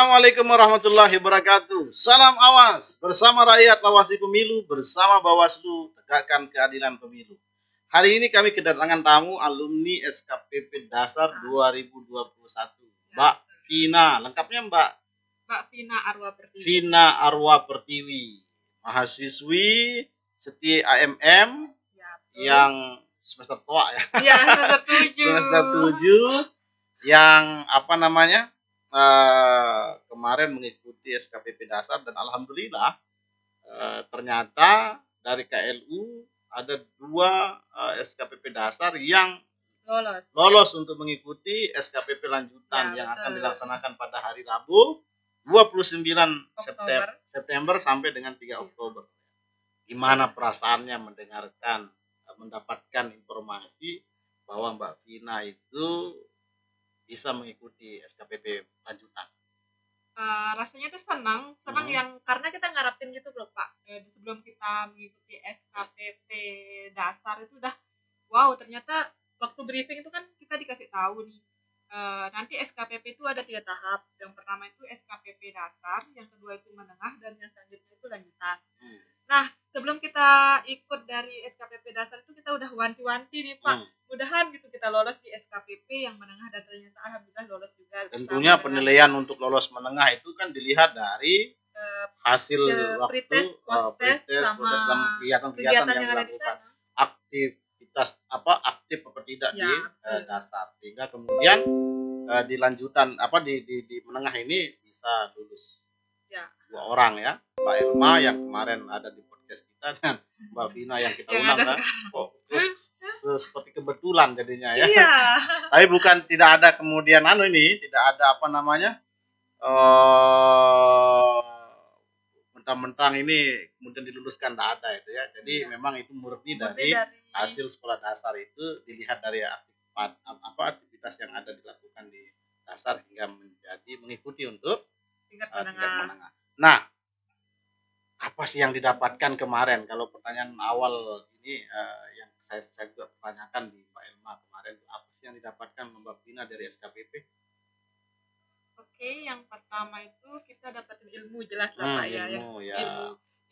Assalamualaikum warahmatullahi wabarakatuh. Salam awas bersama rakyat awasi pemilu bersama Bawaslu tegakkan keadilan pemilu. Hari ini kami kedatangan tamu alumni SKPP Dasar 2021. Mbak Vina, lengkapnya Mbak Vina Arwa Pertiwi. Vina Arwa Pertiwi, mahasiswi setia AMM yang semester tua ya. Iya, semester 7. Semester 7 yang kemarin mengikuti SKPP Dasar dan alhamdulillah ternyata dari KLU ada 2 SKPP Dasar yang lolos untuk mengikuti SKPP lanjutan yang akan dilaksanakan pada hari Rabu 29 September sampai dengan 3 Oktober. Gimana perasaannya mendapatkan informasi bahwa Mbak Vina itu bisa mengikuti SKPP lanjutan? Rasanya tuh senang yang karena kita ngarepin gitu loh Pak. Sebelum kita mengikuti SKPP Dasar itu udah wow, ternyata waktu briefing itu kan kita dikasih tahu nih nanti SKPP itu ada 3 tahap. Yang pertama itu SKPP Dasar, yang kedua itu menengah, dan yang selanjutnya itu lanjutan. Nah, sebelum kita ikut dari SKPP Dasar itu kita udah wanti-wanti nih Pak, mudahan gitu kita lolos di SKPP yang menengah, dan ternyata alhamdulillah lolos juga. Tentunya penilaian untuk lolos menengah itu kan dilihat dari hasil waktu pretest sama kegiatan yang dilakukan, aktivitas aktif apa tidak di dasar, sehingga kemudian di lanjutan di menengah ini bisa lulus. 2 orang ya, Mbak Elma yang kemarin ada di podcast kita dan Mbak Vina yang kita undang kan. Seperti kebetulan jadinya ya. Iya. Tapi bukan tidak ada kemudian tidak ada mentang-mentang ini kemudian diluluskan, tidak ada itu ya. Jadi memang itu murni dari hasil sekolah dasar, itu dilihat dari aktivitas yang ada dilakukan di dasar hingga menjadi mengikuti untuk tingkat menengah. Nah, apa sih yang didapatkan kemarin? Kalau pertanyaan awal ini yang saya juga pertanyakan di Mbak Elma kemarin, apa sih yang didapatkan Mbak Vina dari SKPP? Oke, yang pertama itu kita dapatin ilmu, jelas lah Pak ya.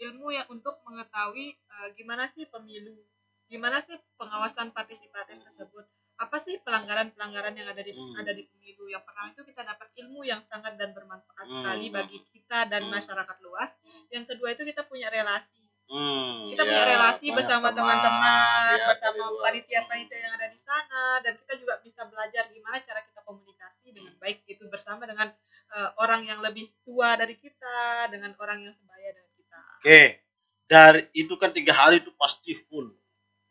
Ilmu yang untuk mengetahui gimana sih pemilu, gimana sih pengawasan partisipatif tersebut, apa sih pelanggaran-pelanggaran yang ada di pemilu. Yang pertama itu kita dapat ilmu yang sangat dan bermanfaat sekali bagi kita dan masyarakat luas. Yang kedua itu kita punya relasi. Kita punya relasi bersama teman-teman, bersama panitia-panitia yang ada di sana, dan kita juga bisa belajar gimana cara kita komunikasi dengan baik itu bersama dengan orang yang lebih tua dari kita, dengan orang yang sebaya dengan kita. Oke, dari itu kan 3 hari itu pasti full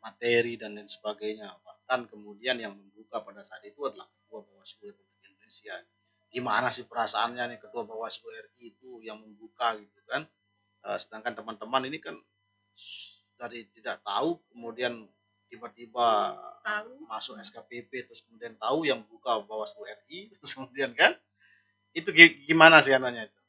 materi dan lain sebagainya. Bahkan kemudian yang membuka pada saat itu adalah Ketua Bawaslu Republik Indonesia. Gimana sih perasaannya nih Ketua Bawaslu RI itu yang membuka gitu kan? Sedangkan teman-teman ini kan dari tidak tahu kemudian tiba-tiba masuk SKPP, terus kemudian tahu yang buka Bawaslu RI, terus kemudian kan itu gimana sih anaknya itu?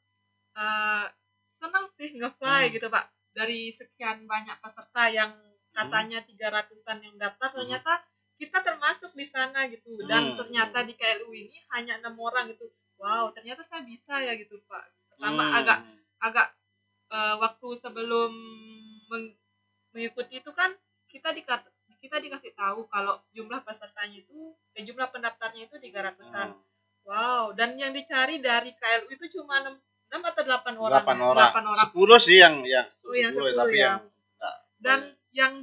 Senang sih nge-fly gitu Pak, dari sekian banyak peserta yang katanya 300-an yang daftar, ternyata kita termasuk di sana gitu. Dan ternyata di KLU ini hanya 6 orang gitu. Wow, ternyata saya bisa ya gitu Pak. Pertama agak waktu sebelum mengikuti itu kan kita dikasih tahu kalau jumlah pesertanya itu jumlah pendaftarnya itu 300-an. Wow, dan yang dicari dari KLU itu cuma 6 atau 8 orang. 8 orang. 10 sih yang 10, tapi ya. Dan yang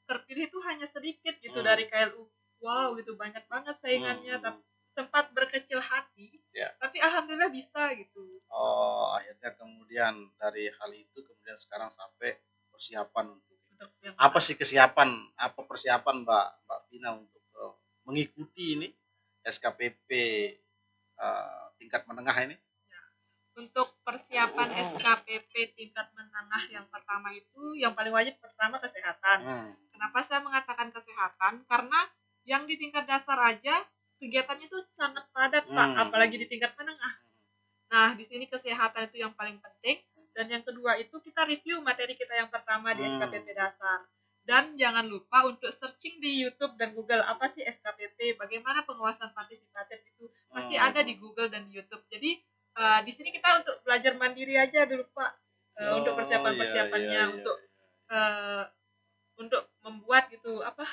terpilih itu hanya sedikit gitu dari KLU. Wow, gitu banyak banget saingannya, tapi sempat berkecil hati. Tapi alhamdulillah bisa gitu. Oh, akhirnya kemudian dari hal itu kemudian sekarang sampai persiapan untuk apa sih persiapan Mbak Vina untuk mengikuti ini SKPP tingkat menengah ini? Untuk persiapan SKPP tingkat menengah yang pertama itu yang paling wajib pertama kesehatan. Kenapa saya mengatakan kesehatan? Karena yang di tingkat dasar aja kegiatannya itu sangat padat Pak, apalagi di tingkat menengah. Nah, di sini kesehatan itu yang paling penting. Dan yang kedua itu kita review materi kita yang pertama di SKPP Dasar. Dan jangan lupa untuk searching di YouTube dan Google apa sih SKPP, bagaimana pengawasan partisipatif itu pasti ada di Google dan di YouTube. Jadi di sini kita untuk belajar mandiri aja dulu Pak, untuk persiapan-persiapannya, eh, untuk membuat gitu apa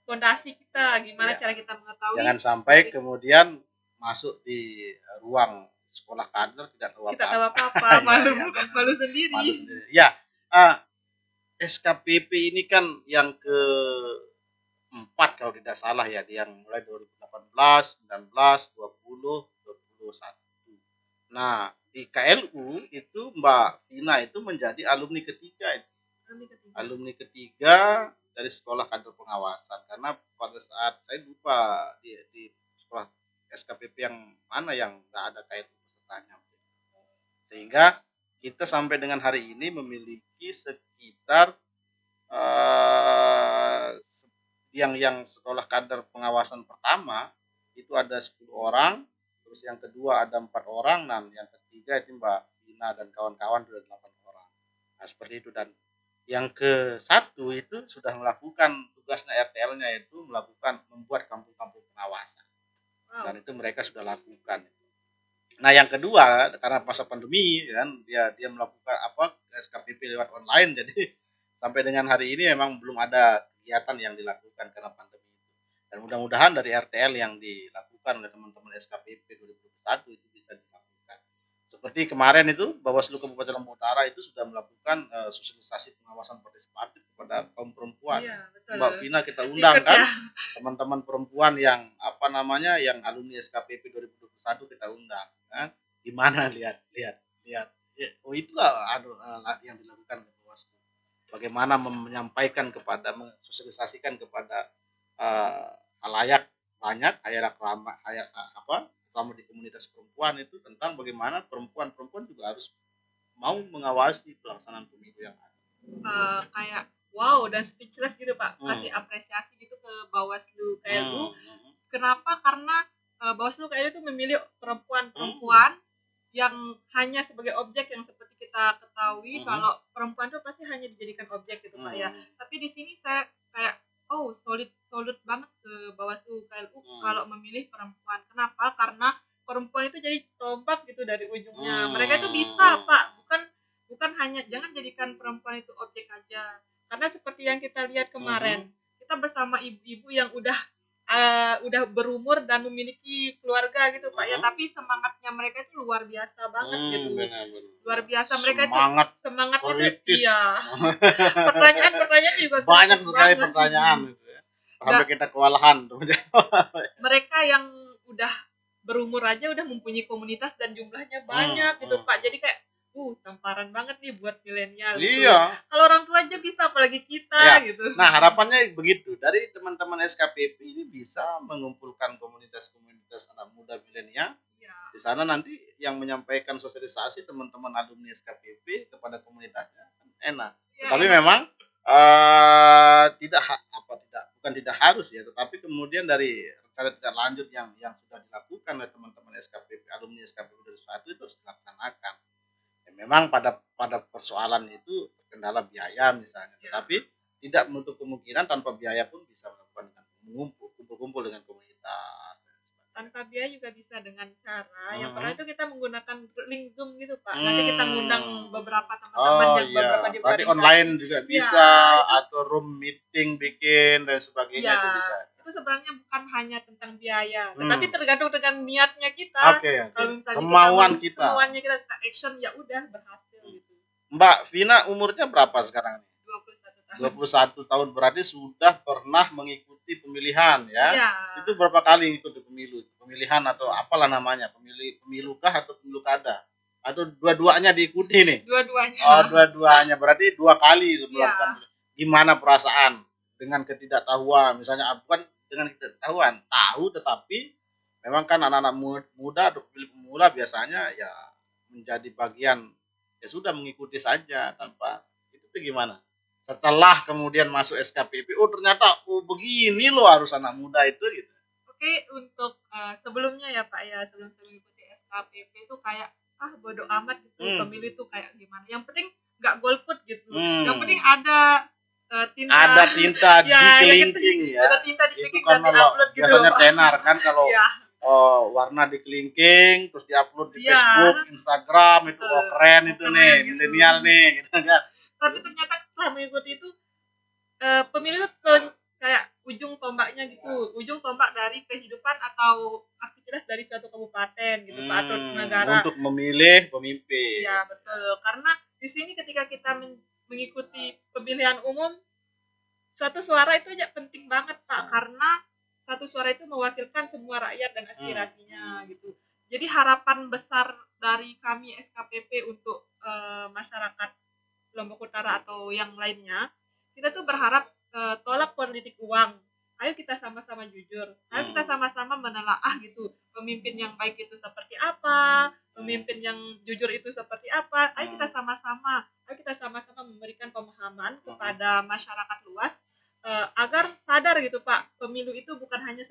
fondasi kita, gimana cara kita mengetahui. Jangan sampai kemudian masuk di ruang sekolah kader tidak tahu kita apa-apa. tahu apa-apa, malu sendiri. Malu sendiri. Ya, SKPP ini kan yang keempat kalau tidak salah ya, yang mulai 2018, 19, 20, 21. Nah, di KLU itu Mbak Vina itu menjadi alumni ketiga. Alumni ketiga dari sekolah kader pengawasan, karena pada saat saya lupa di sekolah SKPP yang mana yang nggak ada KLU pesertanya, sehingga kita sampai dengan hari ini memiliki sekitar yang sekolah kader pengawasan pertama itu ada 10 orang, terus yang kedua ada 4 orang, dan yang ketiga itu Mbak Vina dan kawan-kawan sudah 8 orang. Nah, seperti itu. Dan yang ke satu itu sudah melakukan tugasnya RTL-nya, itu melakukan membuat kampung-kampung pengawasan. Dan itu mereka sudah lakukan. Nah, yang kedua karena masa pandemi kan dia melakukan SKPP lewat online, jadi sampai dengan hari ini memang belum ada kegiatan yang dilakukan karena pandemi itu. Dan mudah-mudahan dari RTL yang dilakukan oleh teman-teman SKPP 2021 itu bisa dilakukan. Seperti kemarin itu Bawaslu Kabupaten Lombok Utara itu sudah melakukan sosialisasi pengawasan partisipatif kepada kaum perempuan. Iya, Mbak Vina kita undang kan, teman-teman perempuan yang yang alumni SKPP 2021 kita undang kan. Gimana lihat. Oh, itulah yang dilakukan oleh Bawaslu. Bagaimana menyampaikan mensosialisasikan kepada halayak banyak, halayak ramah di komunitas perempuan itu tentang bagaimana perempuan juga harus mau mengawasi pelaksanaan pemilu yang ada. Kayak wow dan speechless gitu Pak, kasih apresiasi gitu ke Bawaslu KLU. Kenapa? Karena Bawaslu KLU itu memilih perempuan yang hanya sebagai objek, yang seperti kita ketahui kalau perempuan itu pasti hanya dijadikan objek gitu Pak ya. Tapi di sini saya kayak solid banget ke Bawaslu KLU kalau memilih perempuan. Kenapa? Karena perempuan itu jadi tombak gitu dari ujungnya. Mereka itu bisa Pak, bukan hanya, jangan jadikan perempuan itu objek aja. Karena seperti yang kita lihat kemarin, kita bersama ibu-ibu yang udah berumur dan memiliki keluarga gitu Pak ya, tapi semangatnya mereka itu luar biasa banget gitu. Benar. Luar biasa mereka semangatnya kritis. Iya. Pertanyaan juga banyak sekali pertanyaan gitu ya. Sampai kita kewalahan tuh. Mereka yang udah berumur aja udah mempunyai komunitas dan jumlahnya banyak gitu Pak. Jadi kayak tamparan banget nih buat milenial gitu. Iya. Kalau orang tua aja bisa, apalagi kita gitu. Nah, harapannya begitu. Dari teman-teman SKPP ini bisa mengumpulkan komunitas-komunitas anak muda milenial. Ya. Di sana nanti yang menyampaikan sosialisasi teman-teman alumni SKPP kepada komunitasnya enak. Ya, tapi memang bukan tidak harus ya, tetapi kemudian dari rencana tidak lanjut yang sudah dilakukan oleh teman-teman SKPP, alumni SKPP 2021 itu harus dilaksanakan. Ya, memang pada persoalan itu terkendala biaya misalnya, tetapi tidak menutup kemungkinan tanpa biaya pun bisa melakukan kumpul-kumpul dengan komunitas. Tanpa biaya juga bisa dengan cara yang pernah itu kita menggunakan link Zoom gitu Pak. Nanti kita ngundang beberapa teman-teman yang beberapa di berarti online juga bisa, atau room meeting bikin dan sebagainya itu bisa. Itu sebenarnya bukan hanya tentang biaya, tetapi tergantung dengan niatnya kita. Kalau misalnya kemauannya kita action, ya udah berhasil gitu. Mbak Vina umurnya berapa sekarang? 21 tahun, berarti sudah pernah mengikuti pemilihan ya? Itu berapa kali ikuti pemilihan atau apalah namanya, pemilukah atau pemilu kada? Atau dua-duanya diikuti nih? Dua-duanya. Dua-duanya, berarti 2 kali melakukan. Gimana perasaan dengan ketidaktahuan, misalnya bukan dengan ketidaktahuan, tahu tetapi memang kan anak-anak muda atau pemula biasanya ya menjadi bagian, ya sudah mengikuti saja tanpa itu gimana? Setelah kemudian masuk SKPP, ternyata begini loh harus anak muda itu gitu. Oke, untuk sebelumnya ya Pak ya, sebelum saya mengikuti SKPP itu kayak bodo amat gitu, pemilu itu kayak gimana. Yang penting nggak golput gitu. Yang penting ada tinta Ada tinta di ya yang itu kelingking ya. ada tinta di Itu kelingking kan dan di-upload gitu biasanya Pak. tenar kan kalau Iya, warna di kelingking terus diupload di iya, Facebook, Instagram itu betul. keren itu nih, Keren gitu. milenial nih gitu kan. Tapi ternyata setelah mengikuti itu pemilu itu kayak ujung tombaknya gitu, ujung tombak dari kehidupan atau aktivitas dari suatu kabupaten gitu Pak atau negara. Untuk memilih pemimpin. Iya betul, karena di sini ketika kita mengikuti pemilihan umum, satu suara itu aja penting banget Pak, karena satu suara itu mewakilkan semua rakyat dan aspirasinya gitu. Jadi harapan besar dari kami SKPP untuk masyarakat Lombok Utara atau yang lainnya, kita tuh berharap tolak politik uang. Ayo kita sama-sama jujur. Ayo kita sama-sama menelaah gitu. Pemimpin yang baik itu seperti apa, pemimpin yang jujur itu seperti apa. Ayo kita sama-sama memberikan pemahaman kepada masyarakat luas agar sadar gitu Pak, pemilu itu bukan hanya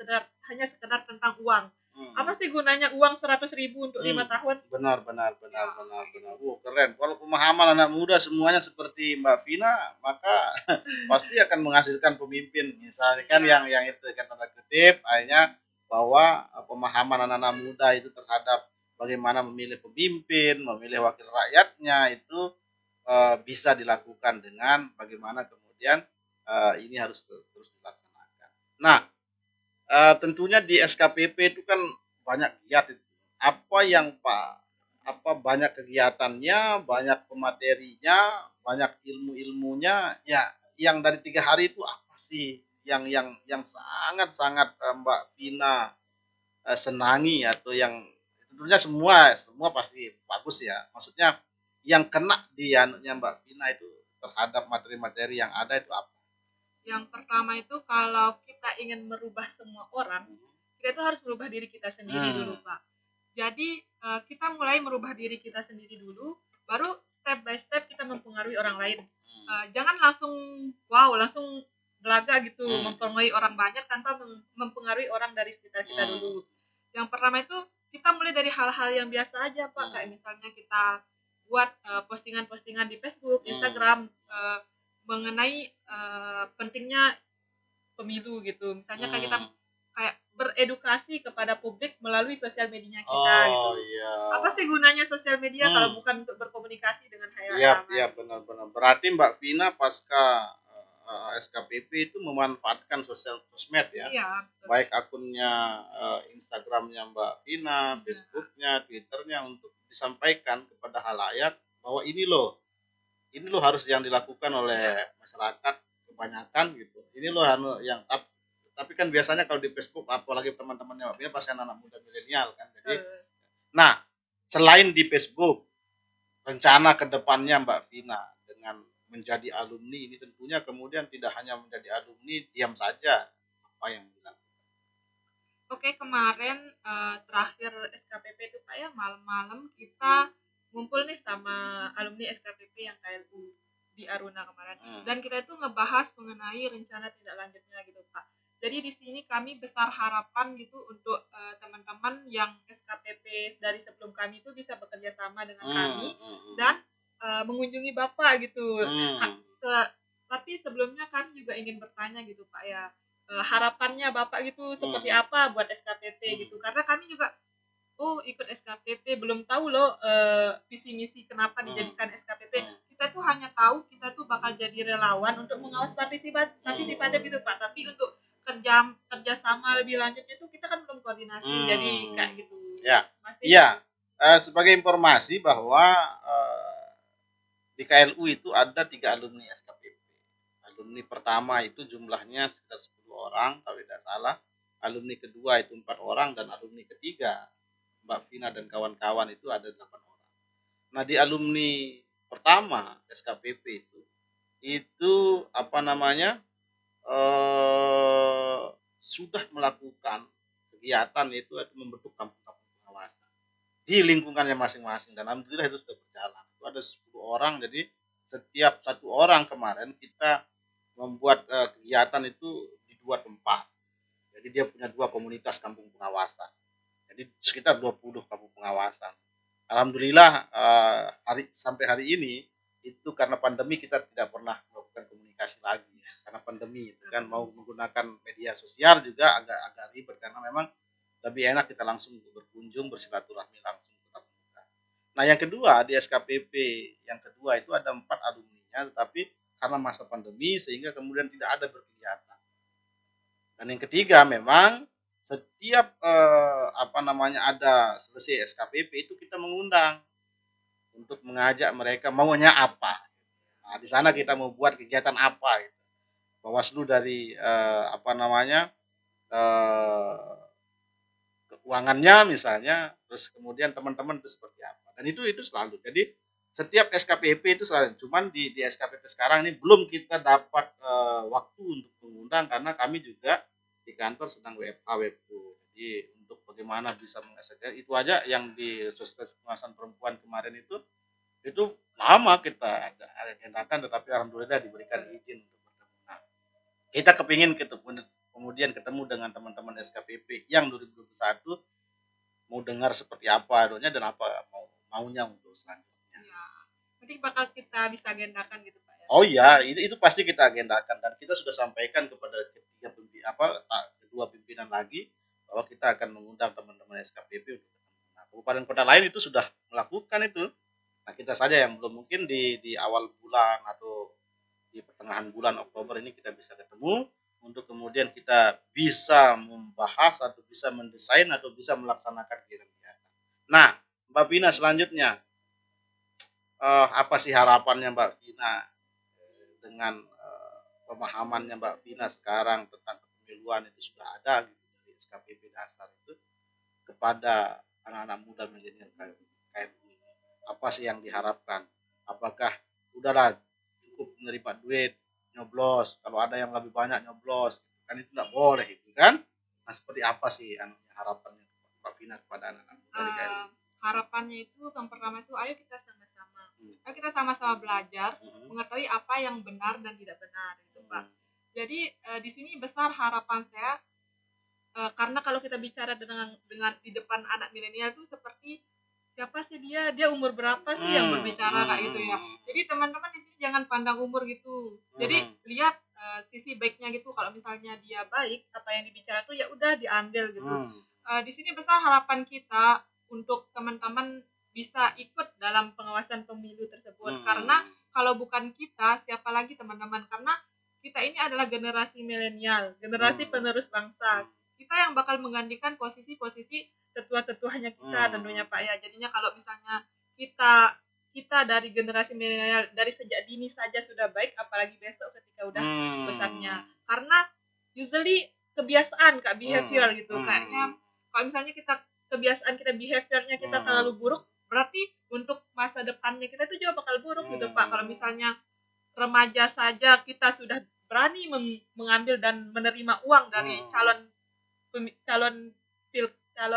sekedar tentang uang. Apa sih gunanya uang 100.000 untuk 5 tahun? Benar. Keren. Kalau pemahaman anak muda semuanya seperti Mbak Vina, maka pasti akan menghasilkan pemimpin. Misalnya kan yang itu kan tanda kutip, akhirnya bahwa pemahaman anak-anak muda itu terhadap bagaimana memilih pemimpin, memilih wakil rakyatnya itu bisa dilakukan dengan bagaimana kemudian ini harus terus dilaksanakan. Nah, tentunya di SKPP itu kan banyak giat itu. Apa yang banyak kegiatannya, banyak pematerinya, banyak ilmunya. Ya, yang dari 3 hari itu apa sih yang sangat-sangat Mbak Vina senangi atau yang tentunya semua pasti bagus ya. Maksudnya yang kena di anunya Mbak Vina itu terhadap materi-materi yang ada itu apa? Yang pertama itu kalau kita ingin merubah semua orang, kita itu harus merubah diri kita sendiri dulu Pak. Jadi kita mulai merubah diri kita sendiri dulu, baru step by step kita mempengaruhi orang lain. Jangan langsung belaga gitu, mempengaruhi orang banyak tanpa mempengaruhi orang dari sekitar kita dulu. Yang pertama itu kita mulai dari hal-hal yang biasa aja Pak, kayak misalnya kita buat postingan-postingan di Facebook, Instagram mengenai pentingnya pemilu gitu. Misalnya kayak kita kayak beredukasi kepada publik melalui sosial medianya kita gitu. Iya. Apa sih gunanya sosial media kalau bukan untuk berkomunikasi dengan khalayak ramai? Iya, benar. Berarti Mbak Vina pasca SKPP itu memanfaatkan sosmed ya. Iya, betul. Baik akunnya Instagramnya Mbak Vina, Facebooknya, Twitternya untuk disampaikan kepada halayak bahwa ini loh harus yang dilakukan oleh masyarakat kebanyakan gitu. Ini loh yang tapi kan biasanya kalau di Facebook apalagi teman-temannya Mbak Vina pasti anak muda milenial kan. Jadi nah, selain di Facebook, rencana ke depannya Mbak Vina dengan menjadi alumni ini tentunya kemudian tidak hanya menjadi alumni diam saja, apa yang dilakukan? Oke, kemarin terakhir SKPP itu Pak ya, malam-malam kita ngumpul nih sama alumni SKPP yang KLU di Aruna kemarin. Dan kita itu ngebahas mengenai rencana tindak lanjutnya gitu Pak. Jadi di sini kami besar harapan gitu untuk teman-teman yang SKPP dari sebelum kami itu bisa bekerja sama dengan kami dan mengunjungi Bapak gitu. Tapi sebelumnya kami juga ingin bertanya gitu Pak ya, harapannya Bapak gitu seperti apa buat SKPP gitu, karena kami juga ikut SKPP belum tahu loh visi misi kenapa dijadikan SKPP. Kita tuh hanya tahu kita tuh bakal jadi relawan untuk mengawas partisipatif gitu Pak, tapi untuk kerjasama lebih lanjutnya itu kita kan belum koordinasi, jadi kayak gitu ya. masih Iya, sebagai informasi bahwa di KLU itu ada 3 alumni SKPP. Alumni pertama itu jumlahnya sekitar 10 orang kalau tidak salah. Alumni kedua itu 4 orang dan alumni ketiga Mbak Vina dan kawan-kawan itu ada 8 orang. Nah, di alumni pertama SKPP itu apa namanya? Sudah melakukan kegiatan itu membentuk kampung-kampung pengawasan di lingkungannya masing-masing dan alhamdulillah itu sudah berjalan. Itu ada 10 orang, jadi setiap 1 orang kemarin kita membuat kegiatan itu di 2 tempat. Jadi dia punya 2 komunitas kampung pengawasan. Jadi sekitar 20 kampung pengawasan. Alhamdulillah sampai hari ini itu karena pandemi kita tidak pernah melakukan komunikasi lagi ya, karena pandemi itu kan mau menggunakan media sosial juga agak ribet karena memang lebih enak kita langsung berkunjung bersilaturahmi langsung tatap muka. Nah yang kedua di SKPP yang kedua itu ada 4 alumninya tetapi karena masa pandemi sehingga kemudian tidak ada berkegiatan. Dan yang ketiga memang setiap ada selesai SKPP itu kita mengundang untuk mengajak mereka maunya apa. Nah, di sana kita mau buat kegiatan apa gitu. Bawaslu dari eh, keuangannya misalnya, terus kemudian teman-teman itu seperti apa. Dan itu selalu. Jadi setiap SKPP itu selalu. Cuman di SKPP sekarang ini belum kita dapat waktu untuk mengundang karena kami juga di kantor sedang WFH WFO. Jadi untuk bagaimana bisa mengeksekusi itu aja yang di Sosialisasi Pengawasan Perempuan kemarin itu lama kita agendakan tetapi alhamdulillah diberikan izin untuk bertemu. Nah, kita kepingin kemudian ketemu dengan teman-teman SKPP yang 2021 mau dengar seperti apa adanya dan apa maunya untuk selanjutnya. Ya, nanti bakal kita bisa agendakan gitu Pak ya. Oh iya, itu pasti kita agendakan dan kita sudah sampaikan kepada kedua pimpinan lagi bahwa kita akan mengundang teman-teman SKPP untuk ketemu. Nah, kabupaten kota lain itu sudah melakukan itu. Nah, kita saja yang belum mungkin di awal bulan atau di pertengahan bulan Oktober ini kita bisa ketemu untuk kemudian kita bisa membahas atau bisa mendesain atau bisa melaksanakan kegiatan. Nah, Mbak Vina selanjutnya apa sih harapannya Mbak Vina dengan pemahamannya Mbak Vina sekarang tentang kepemiluan itu sudah ada gitu dari SKPP dasar itu kepada anak-anak muda milenial kayak ini. Apa sih yang diharapkan? Apakah udahlah cukup menerima duit nyoblos, kalau ada yang lebih banyak nyoblos kan itu nggak boleh itu kan. Nah seperti apa sih harapannya Mbak Vina kepada anak-anak muda di KRI? Harapannya itu yang pertama itu ayo kita sama-sama ayo kita sama-sama belajar mengetahui apa yang benar dan tidak benar itu Pak. Jadi di sini besar harapan saya karena kalau kita bicara dengan di depan anak milenial itu seperti siapa sih dia umur berapa sih yang berbicara kayak gitu ya. Jadi teman-teman di sini jangan pandang umur gitu. Jadi lihat sisi baiknya gitu. Kalau misalnya dia baik, apa yang dibicara tuh ya udah diambil gitu. Di sini besar harapan kita untuk teman-teman bisa ikut dalam pengawasan pemilu tersebut. Karena kalau bukan kita, siapa lagi teman-teman? Karena kita ini adalah generasi milenial, generasi penerus bangsa. Kita yang bakal menggantikan posisi-posisi tetua-tetuanya kita tentunya Pak ya. Jadinya kalau misalnya kita dari generasi milenial dari sejak dini saja sudah baik, apalagi besok ketika udah besarnya. Karena usually kebiasaan Kak, behavior gitu. Kayaknya kalau misalnya kebiasaan kita behaviornya kita terlalu buruk, berarti untuk masa depannya kita itu juga bakal buruk gitu Pak. Kalau misalnya remaja saja kita sudah berani mengambil dan menerima uang dari calon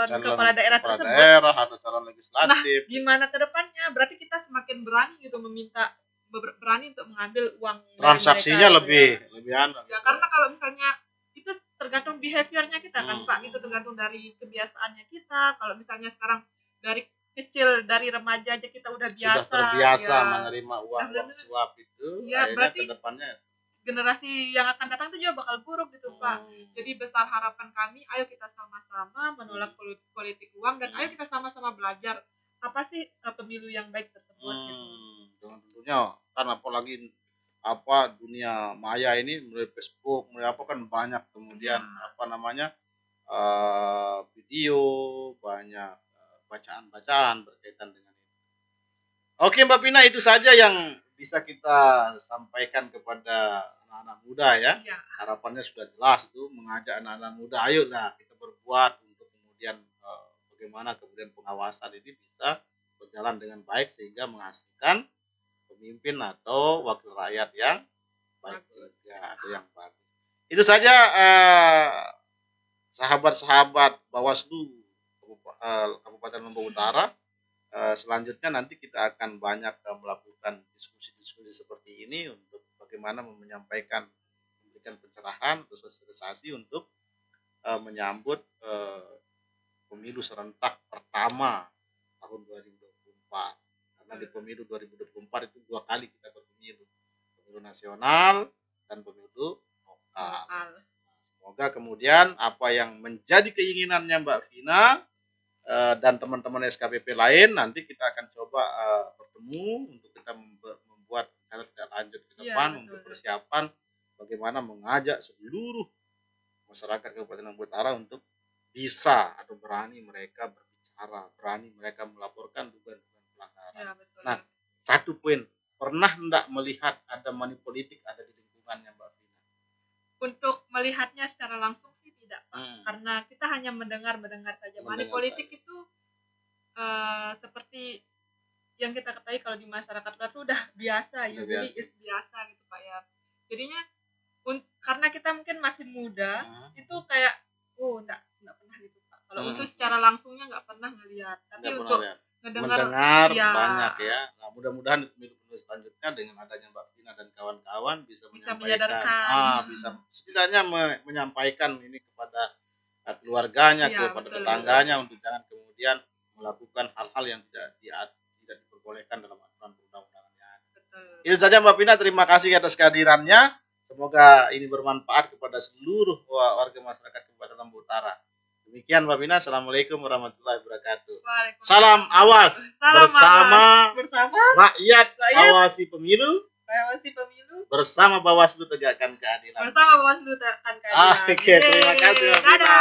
kepala daerah tersebut. Atau calon legislatif. Nah, gimana ke depannya? Berarti kita semakin berani gitu berani untuk mengambil uang transaksinya dari mereka, lebih anu. Ya, karena kalau misalnya itu tergantung behaviornya kita kan Pak, itu tergantung dari kebiasaannya kita. Kalau misalnya sekarang dari kecil dari remaja aja kita udah biasa sudah terbiasa menerima uang suap itu, ya berarti ke depannya generasi yang akan datang itu juga bakal buruk gitu Pak. Jadi besar harapan kami, ayo kita sama-sama menolak politik uang dan ayo kita sama-sama belajar apa sih pemilu yang baik tersebut gitu. Dengan tentunya kan apalagi dunia maya ini mulai Facebook, mulai apa kan banyak kemudian video, banyak bacaan-bacaan berkaitan dengan itu. Oke Mbak Pina, itu saja yang bisa kita sampaikan kepada anak-anak muda ya. Harapannya sudah jelas itu mengajak anak-anak muda, ayolah kita berbuat untuk kemudian bagaimana kemudian pengawasan ini bisa berjalan dengan baik sehingga menghasilkan pemimpin atau wakil rakyat yang baik juga atau yang bagus. Itu saja sahabat-sahabat Bawaslu Kabupaten Lombok Utara. Selanjutnya nanti kita akan banyak melakukan diskusi-diskusi seperti ini untuk bagaimana memberikan pencerahan atau sosialisasi untuk menyambut pemilu serentak pertama tahun 2024. Karena di pemilu 2024 itu 2 kali kita berpemilu. pemilu nasional dan pemilu lokal. Lokal. Semoga kemudian apa yang menjadi keinginannya Mbak Vina dan teman-teman SKPP lain nanti kita akan coba bertemu untuk kita membuat cara tidak lanjut ke Iya, depan betul. untuk persiapan bagaimana mengajak seluruh masyarakat Kabupaten Lombok Utara untuk bisa atau berani mereka berbicara, berani mereka melaporkan dugaan-dugaan pelanggaran. Ya, betul. Nah, satu poin, pernah enggak melihat ada money politik ada di lingkungannya Mbak Vina? Untuk melihatnya secara langsung sih tidak, Pak. Karena kita hanya mendengar saja. Money politik itu seperti yang kita ketahui kalau di masyarakat luar itu udah biasa, usually is biasa gitu Pak ya. Jadinya karena kita mungkin masih muda, itu kayak enggak pernah gitu Pak. Kalau untuk secara langsungnya enggak pernah ngelihat, tapi untuk mendengar ya, banyak ya. Nah, mudah-mudahan di pemilu selanjutnya dengan adanya Mbak Vina dan kawan-kawan bisa menyampaikan, bisa setidaknya menyampaikan ini kepada keluarganya, kepada tetangganya untuk jangan kemudian melakukan hal-hal yang tidak diperbolehkan dalam aturan perundang-undangan yang ada. Itu saja Mbak Vina, terima kasih atas kehadirannya. Semoga ini bermanfaat kepada seluruh warga masyarakat Kabupaten Lombok Utara. Demikian Mbak Vina, assalamualaikum warahmatullahi wabarakatuh. Salam awas bersama rakyat awasi pemilu. Bersama Bawaslu tegakkan keadilan. Oke, terima kasih Mbak Vina.